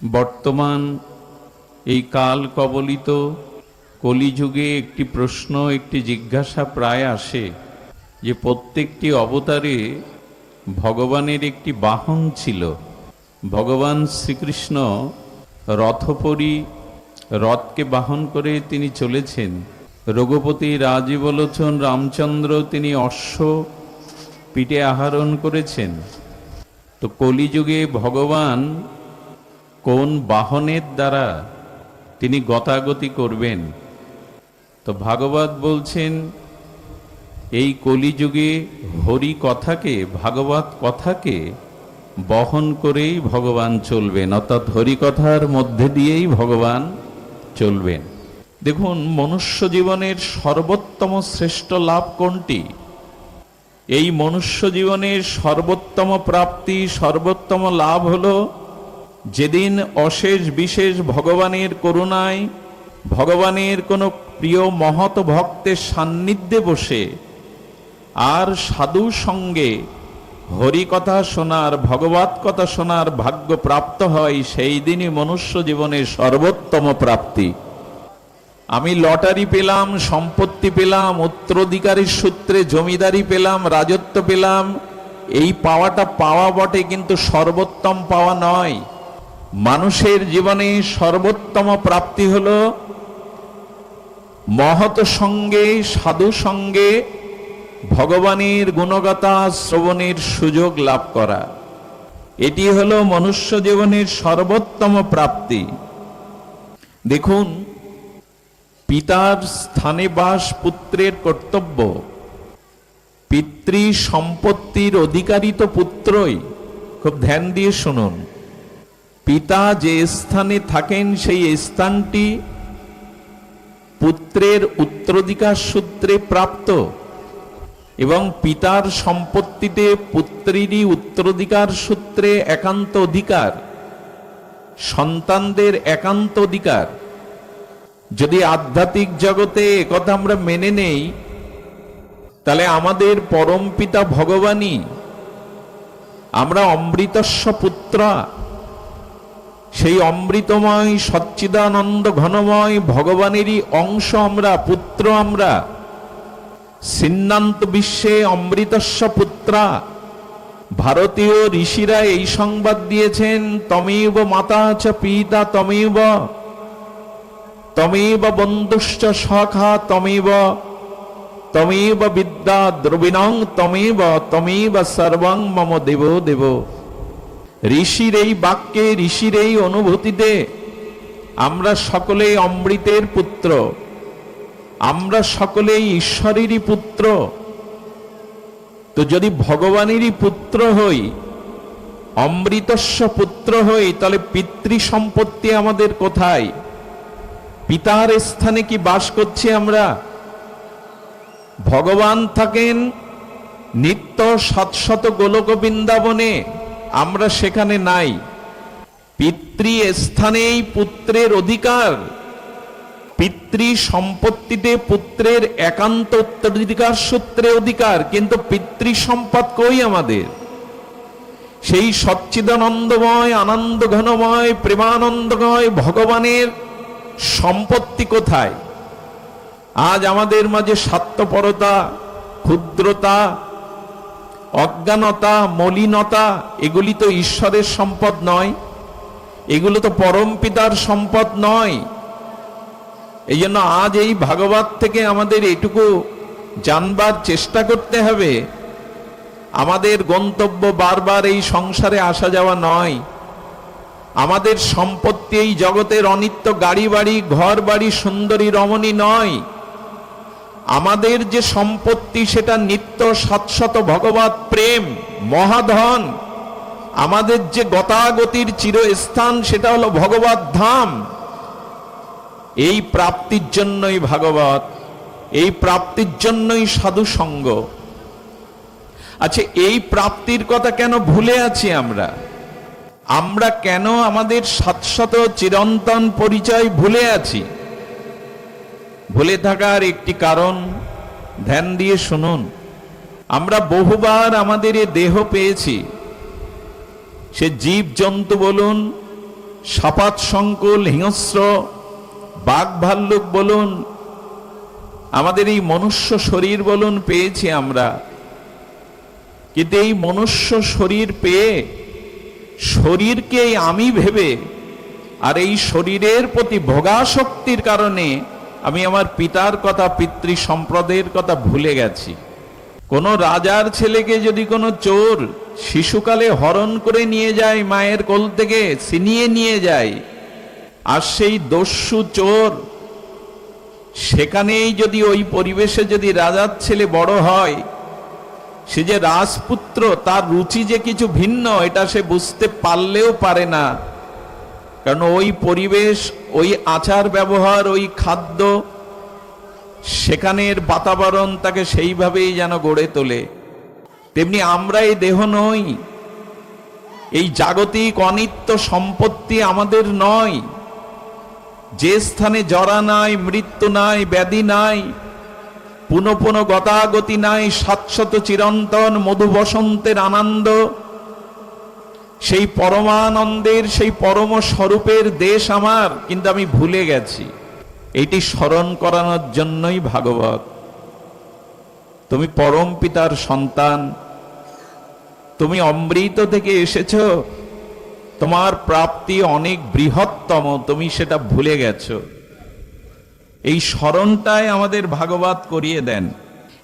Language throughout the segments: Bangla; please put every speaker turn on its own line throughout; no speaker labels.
বর্তমান এই কাল কবলিত কলিযুগে একটি প্রশ্ন, একটি জিজ্ঞাসা প্রায় আসে যে প্রত্যেকটি অবতারে ভগবানের একটি বাহন ছিল। ভগবান শ্রীকৃষ্ণ রথপরি, রথকে বাহন করে তিনি চলেছেন। রঘুপতি রাজীবলোচন রামচন্দ্র তিনি অশ্ব পিঠে আরোহণ করেছেন। তো কলিযুগে ভগবান কোন বাহনের দ্বারা তিনি গতাগতি করবেন? তো ভাগবত বলছেন এই কলিযুগে হরি কথাকে, ভাগবত কথাকে বহন করেই ভগবান চলবেন, অর্থাৎ হরি কথার মধ্যে দিয়েই ভগবান চলবেন। দেখুন, মনুষ্য জীবনের সর্বোত্তম শ্রেষ্ঠ লাভ কোনটি? এই মনুষ্য জীবনের সর্বোত্তম প্রাপ্তি, সর্বোত্তম লাভ হলো যেদিন অশেষ বিশেষ ভগবানের করুণায়, ভগবানের কোনো প্রিয় মহৎ ভক্তের সান্নিধ্যে বসে আর সাধু সঙ্গে হরি কথা শোনার, ভগবত কথা শোনার ভাগ্য প্রাপ্ত হয়, সেই দিনই মনুষ্য জীবনের সর্বোত্তম প্রাপ্তি। আমি লটারি পেলাম, সম্পত্তি পেলাম, উত্তরাধিকারীর সূত্রে জমিদারি পেলাম, রাজত্ব পেলাম, এই পাওয়াটা পাওয়া বটে, কিন্তু সর্বোত্তম পাওয়া নয়। মানুষের জীবনে সর্বোত্তম প্রাপ্তি হলো মহৎ সঙ্গে, সাধু সঙ্গে ভগবানের গুণগাথা শ্রবণের সুযোগ লাভ করা। এটি হলো মনুষ্য জীবনের সর্বোত্তম প্রাপ্তি। দেখুন, পিতার স্থানে বাস পুত্রের কর্তব্য। পিতৃ সম্পত্তির অধিকারী তো পুত্রই। খুব ধ্যান দিয়ে শুনুন, পিতা যে স্থানে থাকেন সেই স্থানটি পুত্রের উত্তরাধিকার সূত্রে প্রাপ্ত, এবং পিতার সম্পত্তিতে পুত্রেরই উত্তরাধিকার সূত্রে একান্ত অধিকার, সন্তানদের একান্ত অধিকার। যদি আধ্যাত্মিক জগতে একথা আমরা মেনে নেই, তাহলে আমাদের পরম পিতা ভগবানই, আমরা অমৃতস্য পুত্রা, সেই অমৃতময় সচ্চিদানন্দ ঘনময় ভগবানেরই অংশ আমরা, পুত্র আমরা। সিন্নান্ত বিশ্বে অমৃতস্য পুত্রা। ভারতীয় ঋষিরা এই সংবাদ দিয়েছেন, তমেব মাতা চ পিতা তমেব, তমেব বন্ধুশ্চ সখা তমেব, তমেব বিদ্যা দ্রবিণং তমেব, তমেব সর্বং মম দেব দেব। ঋষির এই বাক্যে, ঋষির এই অনুভূতিতে আমরা সকলেই অমৃতের পুত্র, আমরা সকলেই ঈশ্বরেরই পুত্র। তো যদি ভগবানেরই পুত্র হই, অমৃতস্য পুত্র হই, তাহলে পিতৃ সম্পত্তি আমাদের কোথায়? পিতার স্থানে কি বাস করছি আমরা? ভগবান থাকেন নিত্য শাশ্বত গোলক বৃন্দাবনে, আমরা সেখানে নাই। পিতৃ স্থানেই পুত্রের অধিকার, পিতৃ সম্পত্তিতে পুত্রের একান্ত উত্তরাধিকার সূত্রে অধিকার, কিন্তু পিতৃ সম্পদ কই আমাদের? সেই সচ্চিদানন্দময়, আনন্দ ঘনময়, প্রেমানন্দময় ভগবানের সম্পত্তি কোথায়? আজ আমাদের মাঝে স্বার্থপরতা, ক্ষুদ্রতা, অজ্ঞানতা, মলিনতা, এগুলি তো ঈশ্বরের সম্পদ নয়, এগুলো তো পরম পিতার সম্পদ নয়। এই জন্য আজ এই ভাগবত থেকে আমাদের এটুকু জানবার চেষ্টা করতে হবে, আমাদের গন্তব্য বারবার এই সংসারে আসা যাওয়া নয়। আমাদের সম্পত্তি এই জগতের অনিত্য গাড়ি বাড়ি, ঘর বাড়ি, সুন্দরী রমণী নয়। আমাদের যে সম্পত্তি সেটা নিত্য শাশ্বত ভগবৎ প্রেম, মহাধন। আমাদের যে গতাগতির চিরস্থান সেটা হলো ভগবৎ ধাম। এই প্রাপ্তির জন্যই ভাগবত, এই প্রাপ্তির জন্যই সাধু সঙ্গ। আচ্ছা, এই প্রাপ্তির কথা কেন ভুলে আছি আমরা? আমরা কেন আমাদের শাশ্বত চিরন্তন পরিচয় ভুলে আছি? ভুলে থাকার একটি কারণ, ধ্যান দিয়ে শুনুন। আমরা বহুবার আমাদের এ দেহ পেয়েছি, সে জীব জন্তু বলুন, সাপাত সংকুল হিংস্র বাঘ ভাল্লুক বলুন, আমাদের এই মনুষ্য শরীর বলুন পেয়েছি আমরা, কিন্তু এই মনুষ্য শরীর পেয়ে শরীরকে আমি ভেবে আর এই শরীরের প্রতি ভোগাসক্তির কারণে আমি আমার পিতার কথা, পিতৃ সম্প্রদায়ের কথা ভুলে গেছি। কোন রাজার ছেলেকে যদি কোনো চোর শিশুকালে হরণ করে নিয়ে যায়, মায়ের কোল থেকে ছিনিয়ে নিয়ে যায়, আর সেই দস্যু চোর সেখানেই যদি ওই পরিবেশে যদি রাজার ছেলে বড় হয়, সে যে রাজপুত্র, তার রুচি যে কিছু ভিন্ন এটা সে বুঝতে পারলেও পারে না। কারণ ওই পরিবেশ, ওই আচার ব্যবহার, ওই খাদ্য, সেখানের বাতাবরণ তাকে সেইভাবেই যেন গড়ে তোলে। তেমনি আমরা এই দেহ নই, এই জাগতিক অনিত্য সম্পত্তি আমাদের নয়। যে স্থানে জরা নাই, মৃত্যু নাই, ব্যাধি নাই, পুনঃ পুনঃ গতাগতি নাই, শাশ্বত চিরন্তন মধু বসন্তের আনন্দ, সেই পরমানন্দের, সেই পরম স্বরূপের দেশ আমার, কিন্তু আমি ভুলে গেছি। এটি স্মরণ করানোর জন্যই ভাগবত। তুমি পরম পিতার সন্তান, তুমি অমৃত থেকে এসেছ, তোমার প্রাপ্তি অনেক বৃহত্তম, তুমি সেটা ভুলে গেছো। এই স্মরণটাই আমাদের ভাগবত করিয়ে দেন।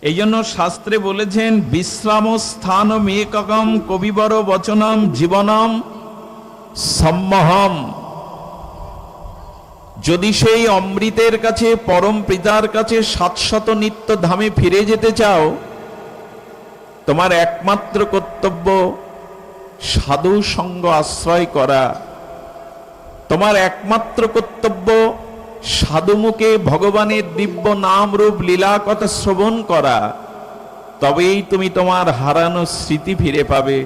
এই জন্য শাস্ত্রে বলেছেন, বিশ্রাম স্থান মেককম কবিবর বচনম জীবনম সম্মহম। যদি সেই অমৃতের কাছে, পরম পিতার কাছে শাশ্বত নিত্য ধামে ফিরে যেতে চাও, তোমার একমাত্র কর্তব্য সাধু সঙ্গ আশ্রয় করা। তোমার একমাত্র কর্তব্য সাধুমুখে ভগবানের দিব্য নাম রূপ লীলা কথা শ্রবণ করা। তবেই তুমি তোমার হারানো স্মৃতি ফিরে পাবে।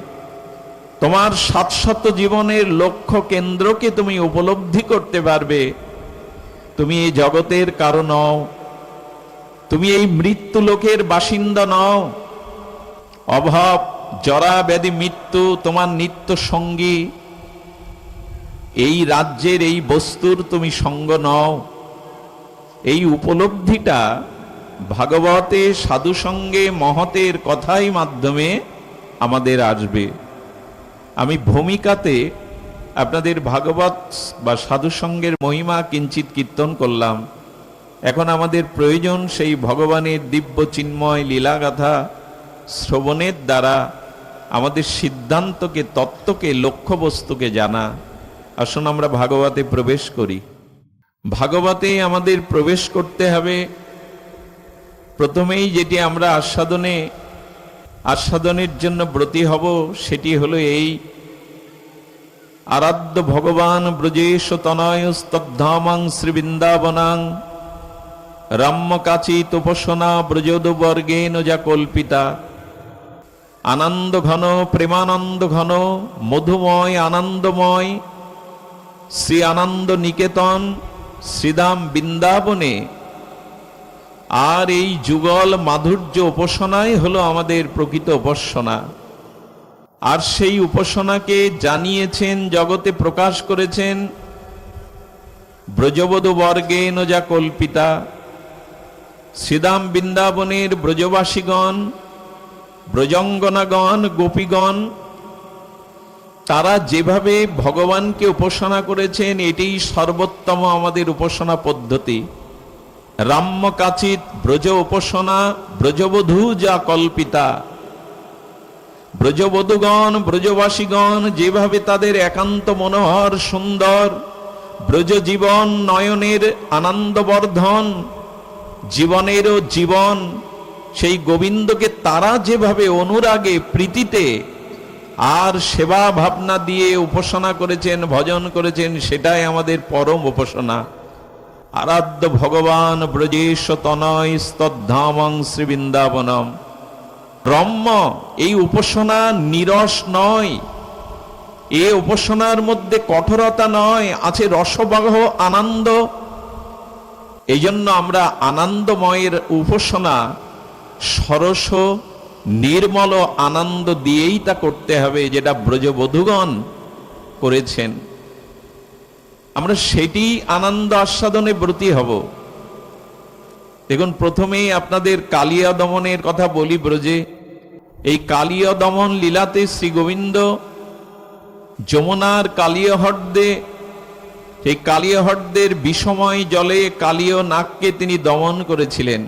তোমার শাশ্বত জীবনের লক্ষ্য কেন্দ্রকে তুমি উপলব্ধি করতে পারবে। তুমি এই জগতের কারণ নও, তুমি এই মৃত্যু লোকের বাসিন্দা নও। অভাব, জরা, ব্যাধি, মৃত্যু তোমার নিত্য সঙ্গী। এই রাজ্যের, এই বস্তুর তুমি সঙ্গ নও। এই উপলব্ধিটা ভাগবতে সাধু সঙ্গে মহতের কথাই মাধ্যমে আমাদের আসবে। আমি ভূমিকাতে আপনাদের ভাগবত বা সাধু সঙ্গের মহিমা কিঞ্চিত কীর্তন করলাম। এখন আমাদের প্রয়োজন সেই ভগবানের দিব্য চিন্ময় লীলাগাথা শ্রবণের দ্বারা আমাদের সিদ্ধান্তকে, তত্ত্বকে, লক্ষ্যবস্তুকে জানা। আসুন আমরা ভাগবতে প্রবেশ করি। ভাগবতে আমাদের প্রবেশ করতে হবে। প্রথমেই যেটি আমরা আস্বাদনের জন্য ব্রতী হব, সেটি হলো এই, আরাধ্য ভগবান ব্রজেশ তনয় স্তব্ধামাং শ্রীবৃন্দাবনাং রাম্যকাচিত উপাসনা ব্রজোদবর্গেন যা কল্পিতা। আনন্দ ঘন, প্রেমানন্দ ঘন, মধুময় আনন্দময় শ্রী আনন্দ নিকেতন শ্রীধাম বৃন্দাবনে। আর এই যুগল মাধুর্য উপাসনাই হলো আমাদের প্রকৃত উপাসনা। আর সেই উপাসনাকে জানিয়েছেন, জগতে প্রকাশ করেছেন ব্রজবধূ বর্গেন যা কল্পিতা। শ্রীধাম বৃন্দাবনের ব্রজবাসীগণ, ব্রজঙ্গনাগণ, গোপীগণ, তারা যেভাবে ভগবানকে উপাসনা করেছেন, এটাই সর্বোত্তম আমাদের উপাসনা পদ্ধতি। রাম্যকাচিত ব্রজ উপাসনা, ব্রজবধূ যা কল্পিতা। ব্রজবধূগণ, ব্রজবাসীগণ যেভাবে তাদের একান্ত মনোহর সুন্দর ব্রজ জীবন, নয়নের আনন্দবর্ধন, জীবনেরও জীবন, সেই গোবিন্দকে তারা যেভাবে অনুরাগে, প্রীতিতে আর সেবা ভাবনা দিয়ে উপাসনা করেছেন, ভজন করেছেন, সেটাই আমাদের পরম উপাসনা। আরাধ্য ভগবান ব্রজেশ তনয় স্তদ্ধামং শ্রীবৃন্দাবনম। রম্য, এই উপাসনা নিরস নয়, এ উপাসনার মধ্যে কঠোরতা নয়, আছে রসবাহ আনন্দ। এই জন্য আমরা আনন্দময়ের উপাসনা সরস নির্মল আনন্দ দিয়েই তা করতে হবে, যেটা ব্রজবধূগণ করেছেন। আমরা সেটি আনন্দ আস্বাদনে ব্রতী হব। দেখুন, প্রথমেই আপনাদের কালিয়া দমনের কথা বলি ব্রজে। এই কালিয়া দমন লীলাতে শ্রী গোবিন্দ যমুনার কালিয়া হ্রদে, সেই কালিয়া হ্রদের বিষময় জলে কালিয় নাগকে তিনি দমন করেছিলেন।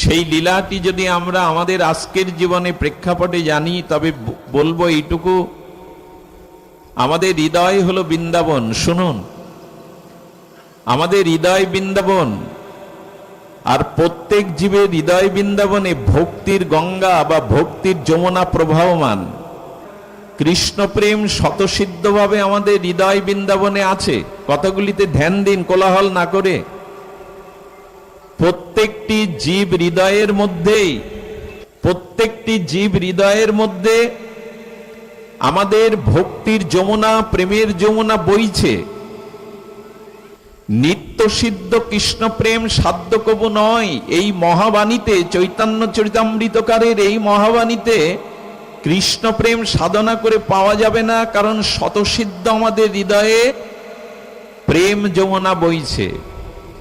সেই লীলাটি যদি আমরা আমাদের আজকের জীবনে প্রেক্ষাপটে জানি, তবে বলবো এইটুকু, আমাদের হৃদয় হলো বৃন্দাবন। শুনুন, আমাদের হৃদয় বৃন্দাবন, আর প্রত্যেক জীবের হৃদয় বৃন্দাবনে ভক্তির গঙ্গা বা ভক্তির যমুনা প্রবাহমান। কৃষ্ণ প্রেম স্বতঃসিদ্ধভাবে আমাদের হৃদয় বৃন্দাবনে আছে। কথাগুলিতে ধ্যান দিন, কোলাহল না করে। প্রত্যেকটি জীব হৃদয়ের মধ্যেই, প্রত্যেকটি জীব হৃদয়ের মধ্যে আমাদের ভক্তির যমুনা, প্রেমের যমুনা বইছে। নিত্য সিদ্ধ কৃষ্ণ প্রেম সাধ্য কবু নয়, এই মহাবাণীতে, চৈতন্য চরিতামৃতকারের এই মহাবাণীতে কৃষ্ণ প্রেম সাধনা করে পাওয়া যাবে না, কারণ স্বতঃসিদ্ধ আমাদের হৃদয়ে প্রেম যমুনা বইছে,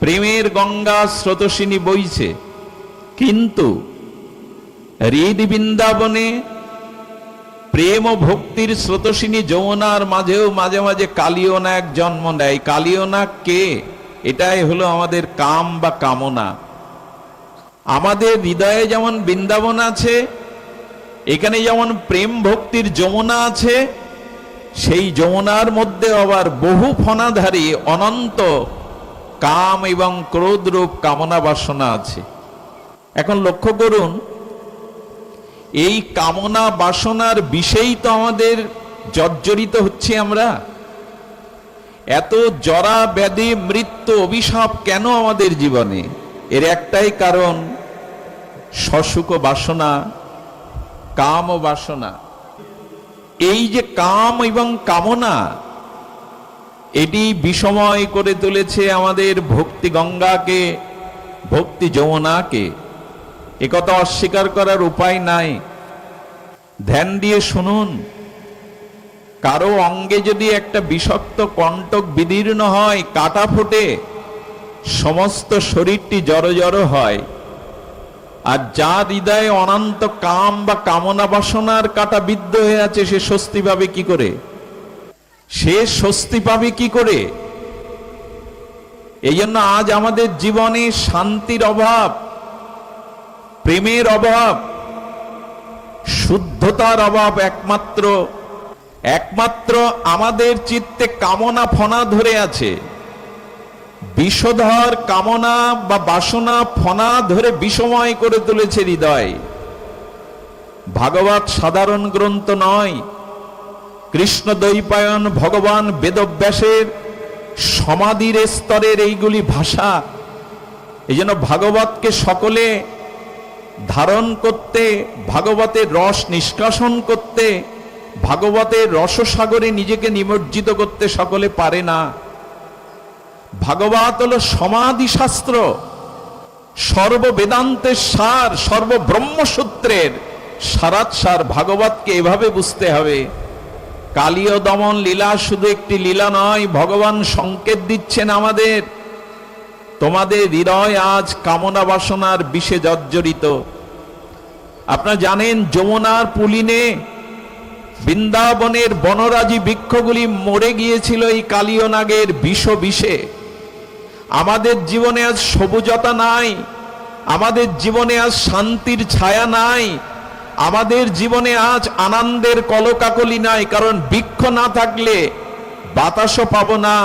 প্রেমের গঙ্গা স্রোতস্বিনী বইছে। কিন্তু হৃদ বৃন্দাবনে প্রেম ও ভক্তির স্রোতস্বিনী যমুনার মাঝেও মাঝে মাঝে কালীয় নাগ জন্ম নেয়। কালীয় নাগ কে? এটাই হলো আমাদের কাম বা কামনা। আমাদের হৃদয়ে যেমন বৃন্দাবন আছে, এখানে যেমন প্রেম ভক্তির যমুনা আছে, সেই যমুনার মধ্যে আবার বহু ফনাধারী অনন্ত কাম এবং ক্রোধরূপ কামনা বাসনা আছে। এখন লক্ষ্য করুন, এই কামনা বাসনার বিষয়েই তো আমাদের জর্জরিত হচ্ছে আমরা। এত জরা ব্যাধি মৃত্যু অভিশাপ কেন আমাদের জীবনে? এর একটাই কারণ, সসুখ বাসনা, কাম ও বাসনা। এই যে কাম এবং কামনা, এটি বিষময় করে তুলেছে আমাদের ভক্তি গঙ্গাকে, ভক্তি যমুনাকে। একথা অস্বীকার করার উপায় নাই। ধ্যান দিয়ে শুনুন, কারো অঙ্গে যদি একটা বিষাক্ত কণ্টক বিদীর্ণ হয়, কাটা ফোটে, সমস্ত শরীরটি জড়ো জড়ো হয়। আর যার হৃদয়ে অনন্ত কাম বা কামনা বাসনার কাটা বিদ্ধ হয়ে আছে, সে স্বস্তি পাবে কি করে? সে স্বস্তি পাবে কি করে? এই জন্য আজ আমাদের জীবনে শান্তির অভাব, প্রেমের অভাব, শুদ্ধতার অভাব। একমাত্র আমাদের চিত্তে কামনা ফনা ধরে আছে। বিষধর কামনা বা বাসনা ফনা ধরে বিষময় করে তুলেছে হৃদয়। ভাগবত সাধারণ গ্রন্থ নয়। কৃষ্ণ দ্বৈপায়ন ভগবান বেদব্যাসের সমাধির স্তরের এইগুলি ভাষা। এই জন্য ভাগবতকে সকলে ধারণ করতে, ভাগবতের রস নিষ্কাশন করতে, ভাগবতের রসসাগরে নিজেকে নিমজ্জিত করতে সকলে পারে না। ভাগবত হলো সমাধি শাস্ত্র, সর্ববেদান্তের সার, সর্বব্রহ্মসূত্রের সারাৎসার। ভাগবতকে এভাবে বুঝতে হবে। কালীয় দমন লীলা শুধু একটি লীলা নয়, ভগবান সংকেত দিচ্ছেন আমাদের, তোমাদের হৃদয় আজ কামনা বাসনার বিষে জর্জরিত। আপনারা জানেন, যমুনার পুলিনে বৃন্দাবনের বনরাজি বৃক্ষগুলি মরে গিয়েছিল এই কালীয় নাগের বিষে। আমাদের জীবনে আজ সবুজতা নাই, আমাদের জীবনে আজ শান্তির ছায়া নাই, আমাদের জীবনে আজ আনন্দের কলকাকলি নাই। কারণ বৃক্ষ না থাকলে বাতাসও পাবো না,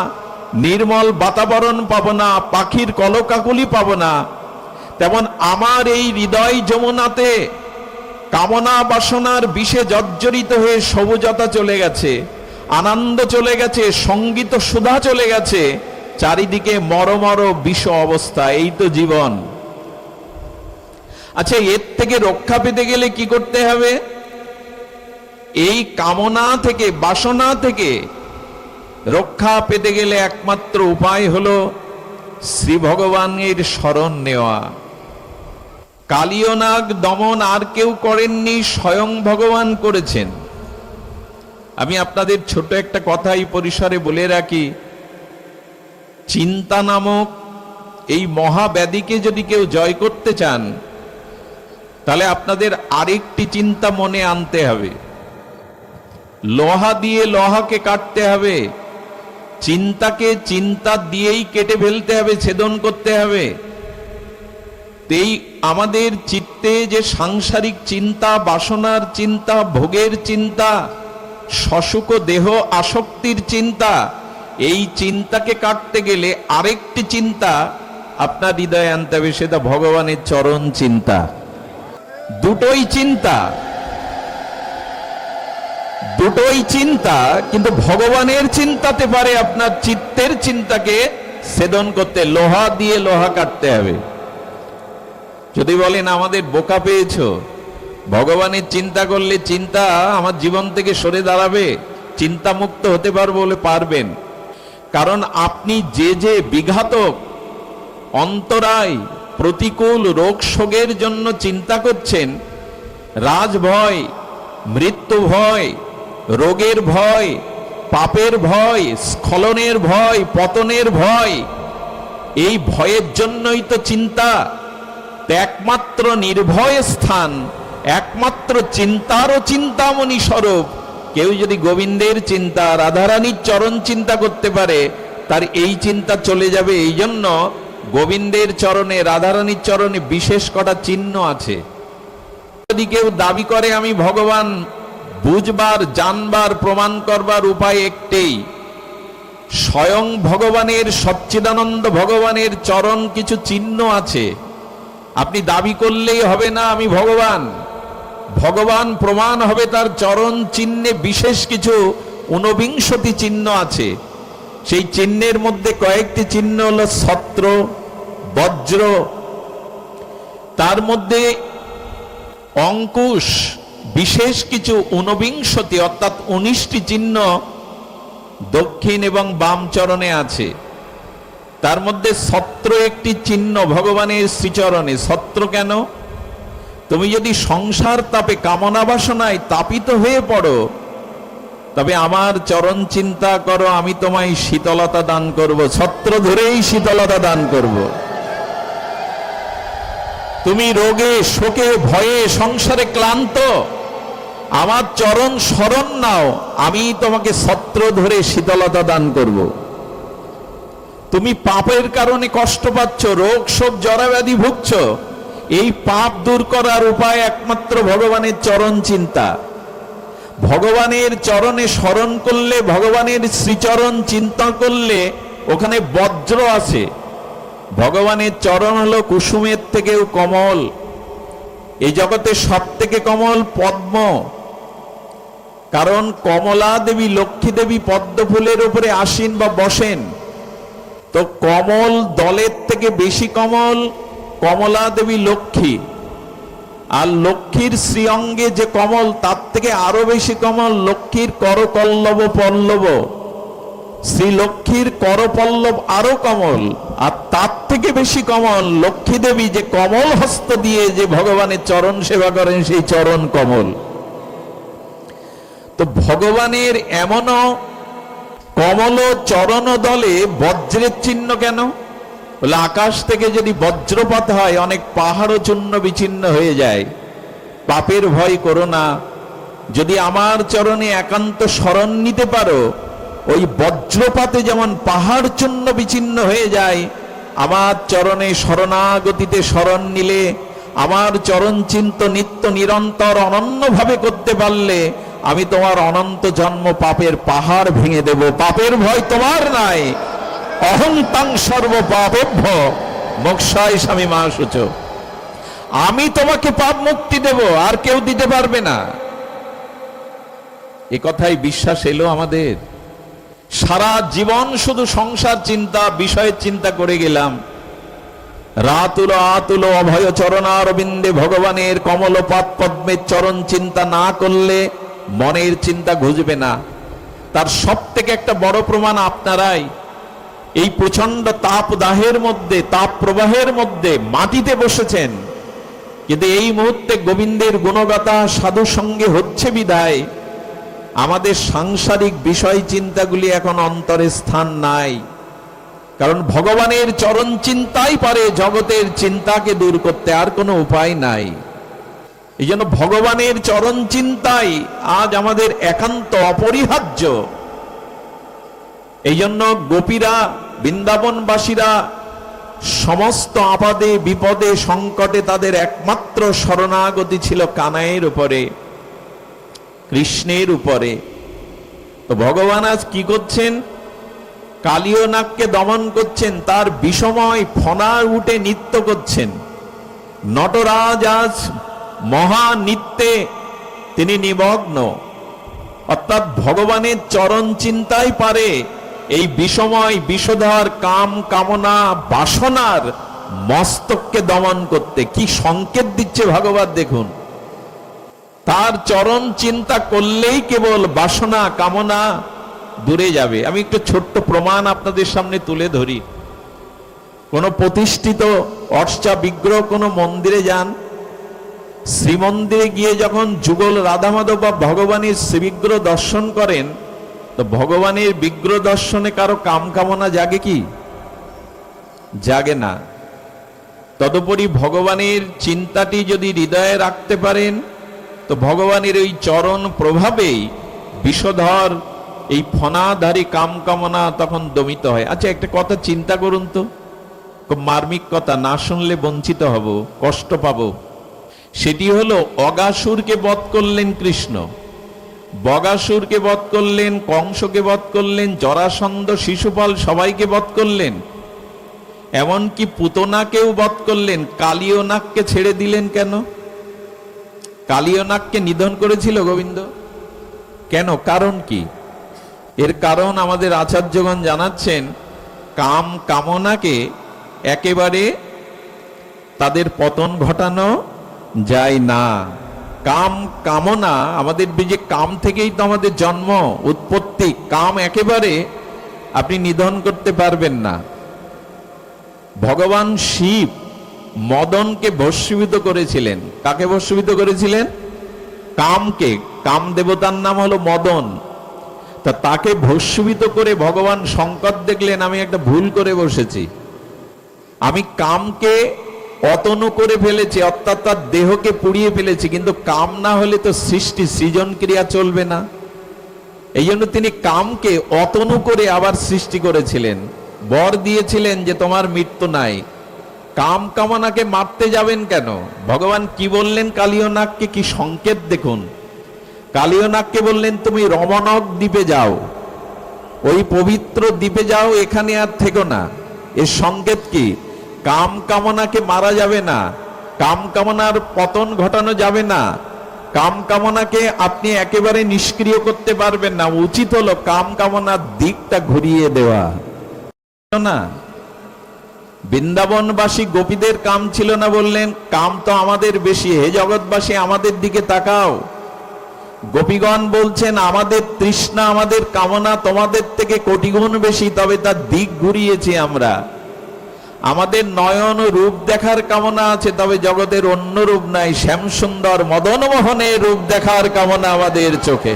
নির্মল বাতাবরণ পাবো না, পাখির কলকাকলি পাবো না। তেমন আমার এই হৃদয় যমুনাতে কামনা বাসনার বিষে জর্জরিত হয়ে সবুজতা চলে গেছে, আনন্দ চলে গেছে, সঙ্গীত সুধা চলে গেছে, চারিদিকে মরমর বিষ অবস্থা। এই তো জীবন। আচ্ছা, এর থেকে রক্ষা পেতে গেলে কি করতে হবে? এই কামনা থেকে, বাসনা থেকে রক্ষা পেতে গেলে একমাত্র উপায় হলো শ্রী ভগবানের শরণ নেওয়া। কালীয় নাগ দমন আর কেউ করেননি, স্বয়ং ভগবান করেছেন। আমি আপনাদের ছোট একটা কথা এই পরিসরে বলে রাখি। চিন্তা নামক এই মহাব্যাধিকে যদি কেউ জয় করতে চান, তাহলে আপনাদের আরেকটি চিন্তা মনে আনতে হবে। লোহা দিয়ে লোহাকে কাটতে হবে, চিন্তাকে চিন্তা দিয়েই কেটে ফেলতে হবে, ছেদন করতে হবে। এই আমাদের চিত্তে যে সাংসারিক চিন্তা, বাসনার চিন্তা, ভোগের চিন্তা, সসুখ দেহ আসক্তির চিন্তা, এই চিন্তাকে কাটতে গেলে আরেকটি চিন্তা আপনার হৃদয়ে আনতে হবে, সেটা ভগবানের চরণ চিন্তা। দুটোই চিন্তা, দুটোই চিন্তা, কিন্তু ভগবানের চিন্তাতে পারে আপনার চিত্তের চিন্তাকে ছেদন করতে। লোহা দিয়ে লোহা কাটতে হবে। যদি বলেন আমাদের বোকা পেয়েছো, ভগবানের চিন্তা করলে চিন্তা আমার জীবন থেকে সরে দাঁড়াবে, চিন্তা মুক্ত হতে পারবো বলে পারবেন। কারণ আপনি যে যে বিঘাতক, অন্তরায়, প্রতিকূল রোগ শোকের জন্য চিন্তা করছেন, রাজ ভয়, মৃত্যু ভয়, রোগের ভয়, পাপের ভয়, স্খলনের ভয়, পতনের ভয়, এই ভয়ের জন্যই তো চিন্তা। একমাত্র নির্ভয় স্থান, একমাত্র চিন্তারও চিন্তামণি স্বরূপ কেউ যদি গোবিন্দের চিন্তা, রাধারানীর চরণ চিন্তা করতে পারে, তার এই চিন্তা চলে যাবে। এই জন্য গোবিন্দের চরণে, রাধারানীর চরণে বিশেষ কটা চিহ্ন আছে। যদি কেউ দাবি করে আমি ভগবান, বুঝবার, জানবার, প্রমাণ করবার উপায় একটাই, স্বয়ং ভগবানের, সচ্চিদানন্দ ভগবানের চরণ কিছু চিহ্ন আছে। আপনি দাবি করলেই হবে না আমি ভগবান, ভগবান প্রমাণ হবে তার চরণ চিহ্নে। বিশেষ কিছু 49টি চিহ্ন আছে। সেই চিহ্নের মধ্যে কয়েকটি চিহ্ন হলো ছত্র, বজ্র, তার মধ্যে অঙ্কুশ, বিশেষ কিছু 49, অর্থাৎ 19টি চিহ্ন দক্ষিণ এবং বাম চরণে আছে। তার মধ্যে ছত্র একটি চিহ্ন ভগবানের শ্রীচরণে। ছত্র কেন? তুমি যদি সংসার তাপে, কামনা বাসনায় তাপিত হয়ে পড়ো, তবে আমার চরণ চিন্তা করো, আমি তোমায় শীতলতা দান করব, ছত্র ধরেই শীতলতা দান করব। তুমি রোগে, শোকে, ভয়ে, সংসারে ক্লান্ত, আমার চরণ শরণ নাও, আমি তোমাকে ছত্র ধরে শীতলতা দান করব। তুমি পাপের কারণে কষ্ট পাচ্ছ, রোগ শোক জরাব্যাধি ভুগছ, এই পাপ দূর করার উপায় একমাত্র ভগবানের চরণ চিন্তা। ভগবানের চরণে স্মরণ করলে, ভগবানের শ্রীচরণ চিন্তা করলে ওখানে বজ্র আছে। ভগবানের চরণ হলো কুসুমের থেকেও কমল। এই জগতে সব থেকে কমল পদ্ম, কারণ কমলা দেবী, লক্ষ্মী দেবী পদ্ম ফুলের উপরে আসীন বা বসেন। তো কমল দলের থেকে বেশি কমল কমলা দেবী লক্ষ্মী, আর লক্ষ্মীর শ্রীঅঙ্গে যে কমল তার থেকে আরো বেশি কমল লক্ষ্মীর করপল্লব পল্লব। শ্রী লক্ষ্মীর করপল্লব আরো কমল, আর তার থেকে বেশি কমল লক্ষ্মী দেবী যে কমল হস্ত দিয়ে যে ভগবানের চরণ সেবা করেন, সেই চরণ কমল। তো ভগবানের এমনও কমল চরণ দলে বজ্রের চিহ্ন কেন? বলে আকাশ থেকে যদি বজ্রপাত হয় অনেক পাহাড়ও চূর্ণ বিচ্ছিন্ন হয়ে যায়। পাপের ভয় করো না, যদি আমার চরণে একান্ত শরণ নিতে পারো, ওই বজ্রপাতে যেমন পাহাড় চূর্ণ বিচ্ছিন্ন হয়ে যায়, আমার চরণে শরণাগতিতে শরণ নিলে, আমার চরণ চিন্ত নিত্য নিরন্তর অনন্যভাবে করতে পারলে, আমি তোমার অনন্ত জন্ম পাপের পাহাড় ভেঙে দেব। পাপের ভয় তোমার নাই। অহং তাং সর্ব পাপেভ্য মোক্ষায় স্বামী মা শুচ। আমি তোমাকে পাপ মুক্তি দেব, আর কেউ দিতে পারবে না। এ কথাই বিশ্বাস এলো আমাদের। সারা জীবন শুধু সংসার চিন্তা, বিষয়ের চিন্তা করে গেলাম। রাতুল আতুল অভয় চরণারবিন্দে ভগবানের কমল পাদ পদ্মের চরণ চিন্তা না করলে মনের চিন্তা ঘুচবে না। তার সব থেকে একটা বড় প্রমাণ আপনারাই। এই প্রচন্ড তাপদাহের মধ্যে, তাপ প্রবাহের মধ্যে মাটিতে বসেছেন, কিন্তু এই মুহূর্তে গোবিন্দের গুণগাথা সাধু সঙ্গে হচ্ছে বিধায় আমাদের সাংসারিক বিষয় চিন্তাগুলি এখন অন্তরে স্থান নাই। কারণ ভগবানের চরণ চিন্তাই পারে জগতের চিন্তাকে দূর করতে, আর কোনো উপায় নাই। এই জন্য ভগবানের চরণ চিন্তাই আজ আমাদের একান্ত অপরিহার্য। এই জন্য গোপীরা, বৃন্দাবনবাসীরা সমস্ত আপদে বিপদে সংকটে তাদের একমাত্র শরণাগতি ছিল কানাইয়ের উপরে, কৃষ্ণের উপরে। তো ভগবান আজ কি করছেন? কালীয় নাগকে দমন করছেন, তার বিষময় ফনা উঠে নৃত্য করছেন। নটরাজ আজ মহানৃত্যে তিনি নিমগ্ন, অর্থাৎ ভগবানের চরণ চিন্তাই পারে এই বিষময় বিষধর কাম কামনা বাসনার মস্তককে দমন করতে। কি সংকেত দিচ্ছে ভগবান দেখুন, তার চরণ চিন্তা করলেই কেবল বাসনা কামনা দূরে যাবে। আমি একটু ছোট্ট প্রমাণ আপনাদের সামনে তুলে ধরি। কোন প্রতিষ্ঠিত অর্চা বিগ্রহ কোন মন্দিরে যান, শ্রীমন্দিরে গিয়ে যখন যুগল রাধা মাধব বা ভগবানের শ্রীবিগ্রহ দর্শন করেন, তো ভগবানের বিগ্রহ দর্শনে কারো কাম কামনা জাগে কি? জাগে না। তদুপরি ভগবানের চিন্তাটি যদি হৃদয়ে রাখতে পারেন, তো ভগবানের ওই চরণ প্রভাবেই বিষধর এই ফনাধারী কাম কামনা তখন দমিত হয়। আচ্ছা, একটা কথা চিন্তা করুন তো, খুব মার্মিক কথা, না শুনলে বঞ্চিত হব, কষ্ট পাবো। সেটি হলো, অগাসুরকে বধ করলেন কৃষ্ণ, বগাসুরকে বধ করলেন, কংসকে বধ করলেন, জরাসন্ধ শিশুপাল সবাইকে বধ করলেন, এমনকি পুতনাকেও বধ করলেন। কালীয় নাগকে ছেড়ে দিলেন কেন? কালীয় নাগকে নিধন করেছিল গোবিন্দ কেন? কারণ কি? এর কারণ আমাদের আচার্যগণ জানাচ্ছেন, কাম কামনাকে একেবারে তাদের পতন ঘটানো যায় না। কাম কামনা, আমাদের যে কাম থেকেই তো আমাদের জন্ম উৎপত্তি, কাম একেবারে আপনি নিধন করতে পারবেন না। ভগবান শিব মদনকে ভস্মীভূত করেছিলেন। কাকে ভস্মীভূত করেছিলেন? কামকে। কাম দেবতার নাম হলো মদন। তা তাকে ভস্মীভূত করে ভগবান শঙ্কর দেখলেন, আমি একটা ভুল করে বসেছি, আমি কামকে অতনু করে ফেলেছি, অর্থাৎ তার দেহকে পুড়িয়ে ফেলেছি, কিন্তু কাম না হলে তো সৃষ্টি সৃজন ক্রিয়া চলবে না। এই জন্য তিনি কামকে অতনু করে আবার সৃষ্টি করেছিলেন, বর দিয়েছিলেন যে তোমার মৃত্যু নাই। কাম কামনাকে মারতে যাবেন কেন? ভগবান কি বললেন কালীয় নাগকে? কি সংকেত দেখুন। কালীয় নাগকে বললেন, তুমি রমণক দ্বীপে যাও, ওই পবিত্র দ্বীপে যাও, এখানে আর থেকো না। এর সংকেত কি? কাম কামনাকে মারা যাবে না, কাম কামনার পতন ঘটানো যাবে না, কাম কামনাকে আপনি একেবারে নিষ্ক্রিয় করতে পারবেন না। উচিত হলো কাম কামনার দিকটা ঘুরিয়ে দেওয়া না। বৃন্দাবনবাসী গোপীদের কাম ছিল না বললেন, কাম তো আমাদের বেশি, হে জগৎবাসী আমাদের দিকে তাকাও। গোপীগণ বলছেন, আমাদের তৃষ্ণা আমাদের কামনা তোমাদের থেকে কোটি গুণ বেশি, তবে তার দিক ঘুরিয়েছি আমরা। আমাদের নয়ন রূপ দেখার কামনা আছে, তবে জগতের অন্য রূপ নাই। শ্যাম সুন্দর মদন মোহনের রূপ দেখার কামনা আমাদের চোখে।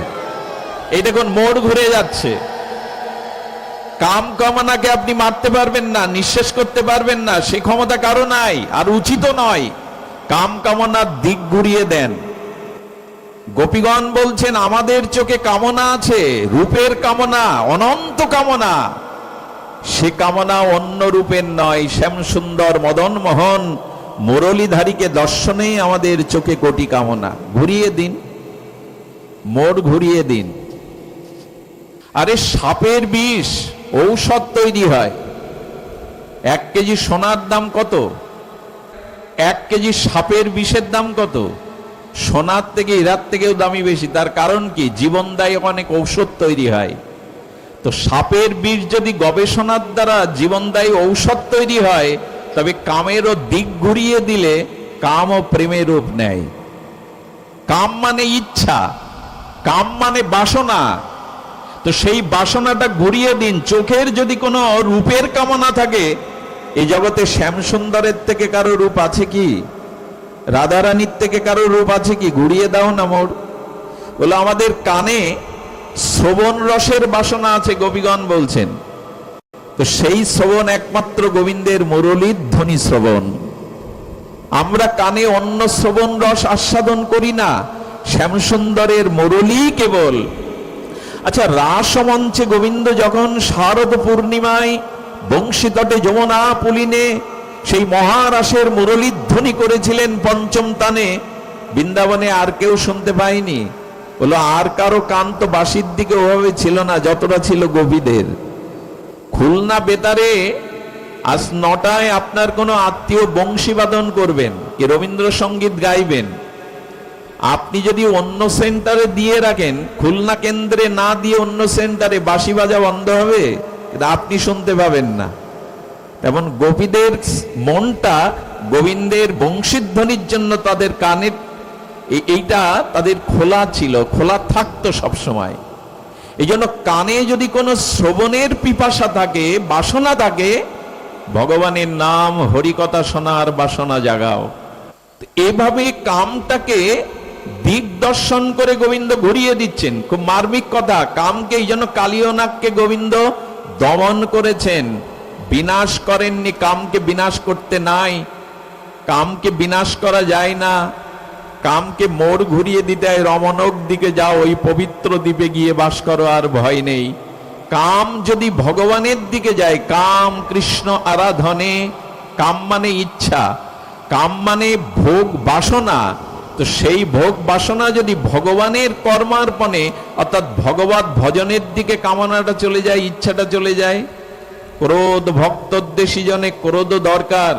এই দেখুন, মোড় ঘুরে যাচ্ছে। কাম কামনাকে আপনি মারতে পারবেন না, নিঃশেষ করতে পারবেন না, সে ক্ষমতা কারো নাই, আর উচিত নয়। কাম কামনার দিক ঘুরিয়ে দেন। গোপীগণ বলছেন, আমাদের চোখে কামনা আছে, রূপের কামনা, অনন্ত কামনা, সে কামনা অন্য রূপের নয়। শ্যাম সুন্দর মদন মোহন মুরলীধারীকে দর্শনেই আমাদের চোখে কোটি কামনা। ঘুরিয়ে দিন, মোড় ঘুরিয়ে দিন। আরে সাপের বিষ ঔষধ তৈরি হয়। 1 কেজি সোনার দাম কত? 1 কেজি সাপের বিষের দাম কত? সোনার থেকে হীরার থেকেও দামি বেশি। তার কারণ কি? জীবনদায়ী অনেক ঔষধ তৈরি হয়। তো সাপের বিষ যদি গবেষণার দ্বারা জীবনদায়ী ঔষধ তৈরি হয়, তবে কামেরও দিক ঘুরিয়ে দিলে কাম ও প্রেমের রূপ নেয়। কাম মানে ইচ্ছা, কাম মানে বাসনা। তো সেই বাসনাটা ঘুরিয়ে দিন। চোখের যদি কোনো রূপের কামনা থাকে, এই জগতে শ্যাম সুন্দরের থেকে কারো রূপ আছে কি? রাধারানীর থেকে কারো রূপ আছে কি? ঘুরিয়ে দাও না মোর। বলে আমাদের কানে শ্রবণ রসের বাসনা আছে, গোপীগণ বলছেন। তো তো সেই শ্রবণ একমাত্র গোবিন্দের মুরলীর ধ্বনি শ্রবণ। আমরা কানে অন্য শ্রবণ রস আস্বাদন করি না, শ্যামসুন্দরের মুরলী কেবল। আচ্ছা, রাসমঞ্চে গোবিন্দ যখন শারদ পূর্ণিমায় বংশীতটে যমুনা পুলিনে সেই মহারাসের মুরলীর ধ্বনি করেছিলেন পঞ্চম তানে, বৃন্দাবনে আর কেউ শুনতে পায়নি। বলো, আর কারো কান তো বাঁশির দিকে ওভাবে ছিল না যতটা ছিল গোপীদের। খুলনা বেতারে আজ 9টায় আপনার কোনো আত্মীয় বংশী বাদন করবেন কি রবীন্দ্রসঙ্গীত গাইবেন, আপনি যদি অন্য সেন্টারে দিয়ে রাখেন, খুলনা কেন্দ্রে না দিয়ে অন্য সেন্টারে, বাঁশি বাজা বন্ধ হবে, কিন্তু আপনি শুনতে পাবেন না। তেমন গোপীদের মনটা গোবিন্দের বংশীধ্বনির জন্য তাদের কানের এইটা তাদের খোলা ছিল, খোলা থাকতো সব সময়। এই জন্য কানে যদি কোনো শ্রবণের পিপাসা থাকে, বাসনা থাকে, ভগবানের নাম হরিকথা শোনার বাসনা জাগাও। এভাবে কামটাকে দিগদর্শন করে গোবিন্দ ঘুরিয়ে দিচ্ছেন। খুব মার্মিক কথা। কামকে এই জন্য কালীয়নাগকে গোবিন্দ দমন করেছেন, বিনাশ করেননি। কামকে বিনাশ করতে নাই, কামকে বিনাশ করা যায় না। কামকে মোড় ঘুরিয়ে দিতে হয়, রমণক দিকে যাও, ওই পবিত্র দ্বীপে গিয়ে বাস করো, আর ভয় নেই। কাম যদি ভগবানের দিকে যায়, কাম কৃষ্ণ আরাধনে, কাম মানে ইচ্ছা, কাম মানে ভোগ বাসনা, তো সেই ভোগ বাসনা যদি ভগবানের কর্মার্পণে অর্থাৎ ভগবত ভজনের দিকে কামনাটা চলে যায়, ইচ্ছাটা চলে যায়। ক্রোধ ভক্তদ্বেষী জনে ক্রোধ দরকার।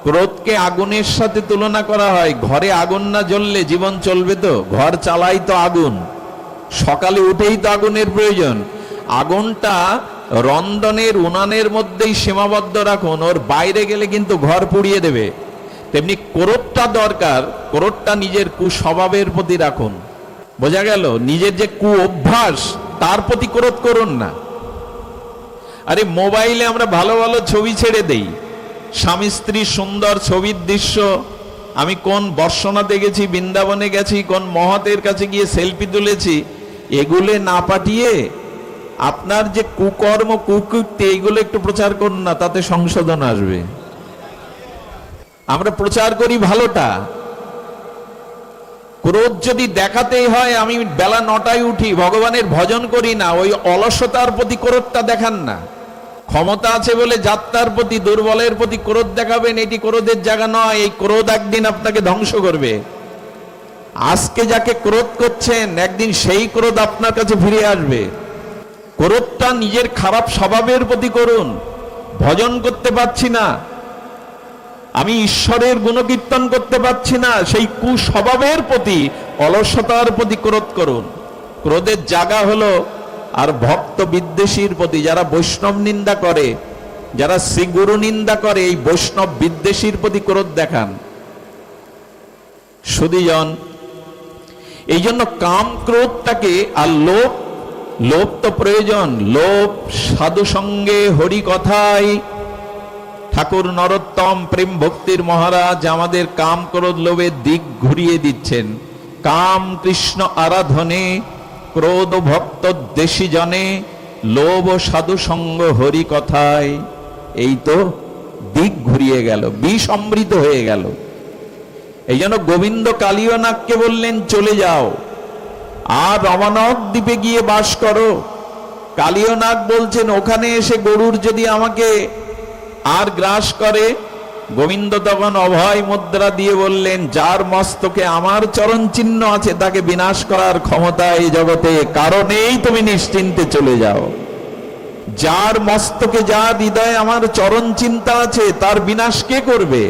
ক্রোধকে আগুনের সাথে তুলনা করা হয়। ঘরে আগুন না জ্বললে জীবন চলবে? তো ঘর চালাই তো আগুন, সকালে উঠেই তো আগুনের প্রয়োজন। আগুনটা রন্ধনের উনানের মধ্যেই সীমাবদ্ধ রাখুন, ওর বাইরে গেলে কিন্তু ঘর পুড়িয়ে দেবে। তেমনি ক্রোধটা দরকার, ক্রোধটা নিজের কুস্বভাবের প্রতি রাখুন। বোঝা গেল? নিজের যে কু অভ্যাস তার প্রতি ক্রোধ করুন না। আরে মোবাইলে আমরা ভালো ভালো ছবি ছেড়ে দেই, স্বামী স্ত্রী সুন্দর ছবির দৃশ্য। আমি কোন বর্ষণাতে গেছি, বৃন্দাবনে গেছি, কোন মহতের কাছে গিয়ে সেলফি তুলেছি, এগুলো না পাঠিয়ে আপনার যে কুকর্ম কুকীর্তি এইগুলো একটু প্রচার করুন না, তাতে সংশোধন আসবে। আমরা প্রচার করি ভালোটা। ক্রোধ যদি দেখাতেই হয়, আমি বেলা 9টায় উঠি, ভগবানের ভজন করি না, ওই অলসতার প্রতি ক্রোধটা দেখান না। ক্ষমতা আছে বলে যাত্রার প্রতি, দুর্বলের প্রতি ক্রোধ দেখাবেন, এটি ক্রোধের জায়গা নয়। এই ক্রোধ একদিন আপনাকে ধ্বংস করবে। আজকে যাকে ক্রোধ করছেন, একদিন সেই ক্রোধ আপনার কাছে ফিরে আসবে। ক্রোধটা নিজের খারাপ স্বভাবের প্রতি করুন। ভজন করতে পারছি না, আমি ঈশ্বরের গুণকীর্তন করতে পারছি না, সেই কুস্বভাবের প্রতি, অলসতার প্রতি ক্রোধ করুন। ক্রোধের জায়গা হলো আর ভক্ত বিদ্বেষীর প্রতি, যারা বৈষ্ণব নিন্দা করে, যারা শ্রীগুরু নিন্দা করে, এই বৈষ্ণব বিদ্বেষীর প্রতি ক্রোধ দেখান। সুধীজন, এই জন্য কাম ক্রোধটাকে, আর লোভ, লোভ তো প্রয়োজন। লোভ সাধু সঙ্গে হরি কথায়। ঠাকুর নরোত্তম প্রেম ভক্তির মহারাজ আমাদের কাম ক্রোধ লোভের দিক ঘুরিয়ে দিচ্ছেন। কাম কৃষ্ণ আরাধনে, ক্রোধ ভক্ত দেশী জনে, লোভ সাধু সঙ্গ হরি কথায়। এই তো দিক ঘুরিয়ে গেল, বিষ অমৃত হয়ে গেল। এই জন্য গোবিন্দ কালীয়নাগকে বললেন, চলে যাও আর রমণক দ্বীপে গিয়ে বাস করো। কালীয়নাগ বলছেন, ওখানে এসে গরুর যদি আমাকে আর গ্রাস করে। গোবিন্দ তখন অভয় মুদ্রা দিয়ে বললেন, যার মস্তকে আমার চরণ চিহ্ন আছে তাকে বিনাশ করার ক্ষমতা এই জগতে কারণেই তুমি নিশ্চিন্তে চলে যাও। যার মস্তকে, যার হৃদয়ে আমার চরণ চিন্তা আছে, তার বিনাশ কে করবে?